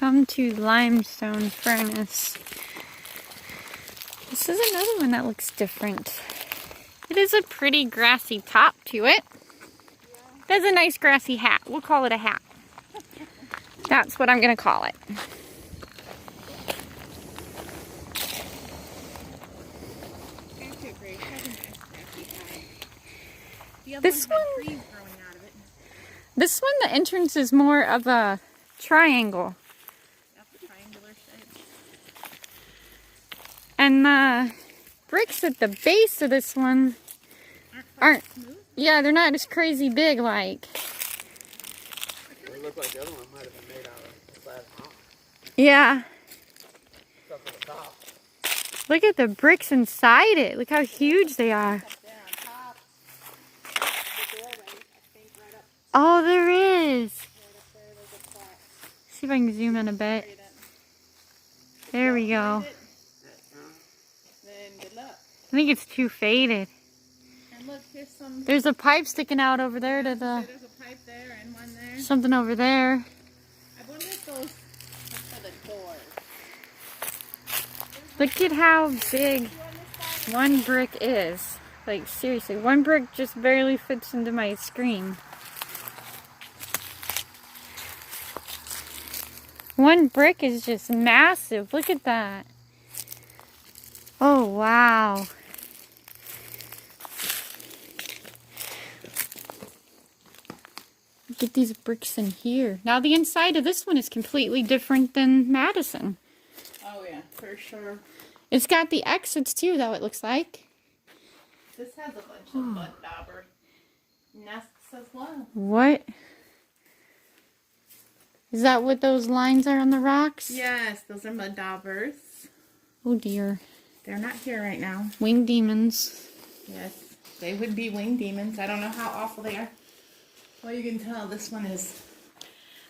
Welcome to Limestone Furnace. This is another one that looks different. It is a pretty grassy top to it. There's a nice grassy hat. We'll call it a hat. That's what I'm going to call it. This one, the entrance is more of a triangle. And the bricks at the base of this one aren't, yeah, they're not as crazy big like. They look like the other one might have been made out of glass mountain. Yeah. Except for the top. Look at the bricks inside it. Look how huge they are. Oh, there is. See if I can zoom in a bit. There we go. I think it's too faded. And look, there's a pipe sticking out over there to the. There's a pipe there and one there. Something over there. I wonder if those are for the doors. Look at how big one brick is. Like seriously, one brick just barely fits into my screen. One brick is just massive. Look at that. Oh, wow. Look at these bricks in here. Now the inside of this one is completely different than Madison. Oh yeah, for sure. It's got the exits too, though, it looks like. This has a bunch of mud dauber nests as well. What? Is that what those lines are on the rocks? Yes, those are mud daubers. Oh dear. They're not here right now. Winged demons. Yes, they would be winged demons. I don't know how awful they are. Well, you can tell this one is...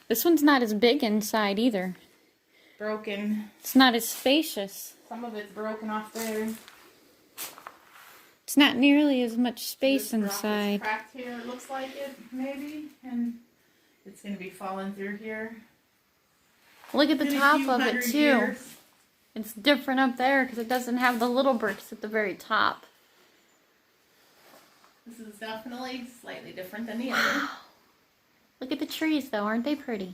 This one's not as big inside either. Broken. It's not as spacious. Some of it's broken off there. It's not nearly as much space This rock inside. is cracked here, it looks like it, maybe. And it's going to be falling through here. Look at the In a top few of it hundred too. years. It's different up there because it doesn't have the little bricks at the very top. This is definitely slightly different than the other. Look at the trees though, aren't they pretty?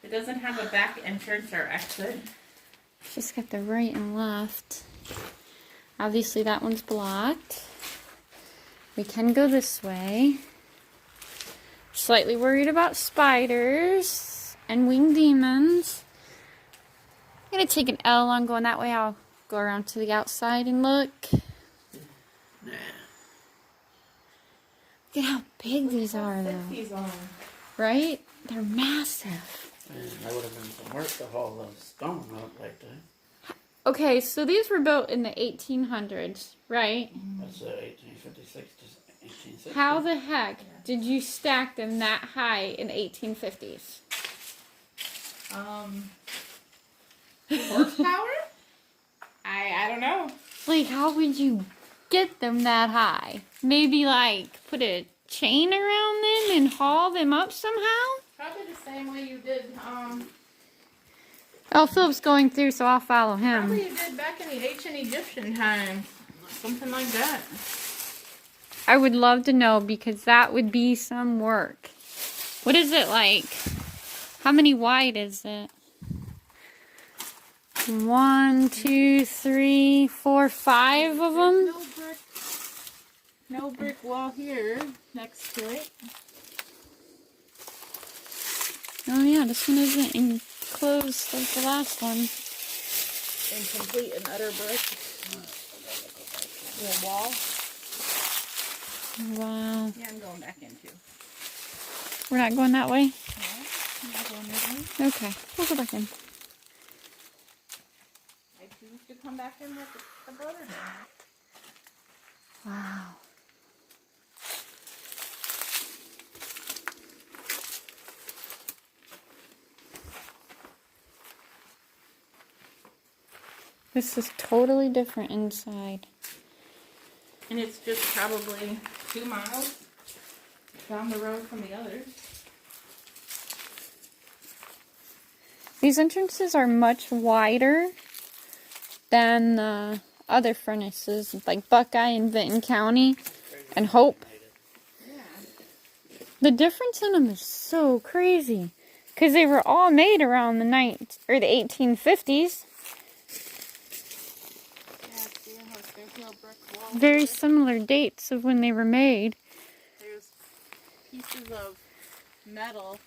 It doesn't have a back entrance or exit. It's just got the right and left. Obviously that one's blocked. We can go this way. Slightly worried about spiders and winged demons. I'm going to take an L on going that way. I'll go around to the outside and look. Nah. Look at how big these are though. These are. Right? They're massive. Man, that would have been some work to haul those stone up like that. Okay, so these were built in the 1800s, right? That's 1856 to 1860. How the heck did you stack them that high in 1850s? Horsepower? I don't know. Like, how would you get them that high? Maybe, like, put a chain around them and haul them up somehow? Probably the same way you did, Oh, Philip's going through, so I'll follow him. probably you did back in the ancient Egyptian times. Something like that. I would love to know because that would be some work. What is it like? How many wide is it? 1, 2, 3, 4, 5 of them? No brick wall here next to it. Oh yeah, this one isn't enclosed like the last one. Incomplete and utter brick. The wall. Wow. Yeah, I'm going back into. We're not going that way? No, I'm not going that way. Okay, we'll go back in. I choose to come back in with the brother now. Wow. This is totally different inside. And it's just probably 2 miles down the road from the others. These entrances are much wider than the other furnaces, like Buckeye and Vinton County and Hope. Yeah. The difference in them is so crazy. Because they were all made around the 1850s. Yeah, see how there's no brick wall. Very here. similar dates of when they were made. There's pieces of metal,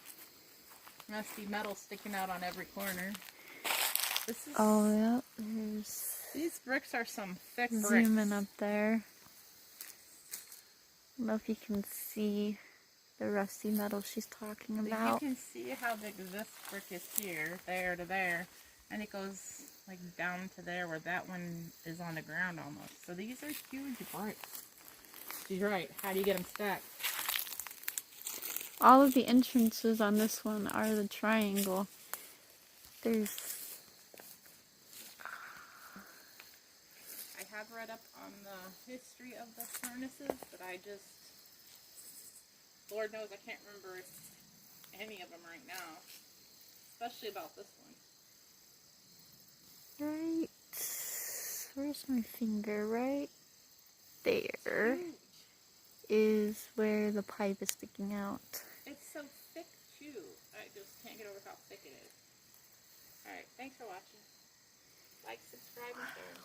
rusty metal sticking out on every corner. This is. Oh, yeah. There's... These bricks are some thick bricks. Zoom in up there. I don't know if you can see the rusty metal she's talking about. You can see how big this brick is here, there to there, and it goes like down to there where that one is on the ground almost. So these are huge bricks. She's right. How do you get them stacked? All of the entrances on this one are the triangle. There's... I have read up on the history of the furnaces, but I just, Lord knows I can't remember any of them right now, especially about this one. Right... Where's my finger? Right there is where the pipe is sticking out. It's so thick too. I just can't get over how thick it is. Alright, thanks for watching. Like, subscribe, and share.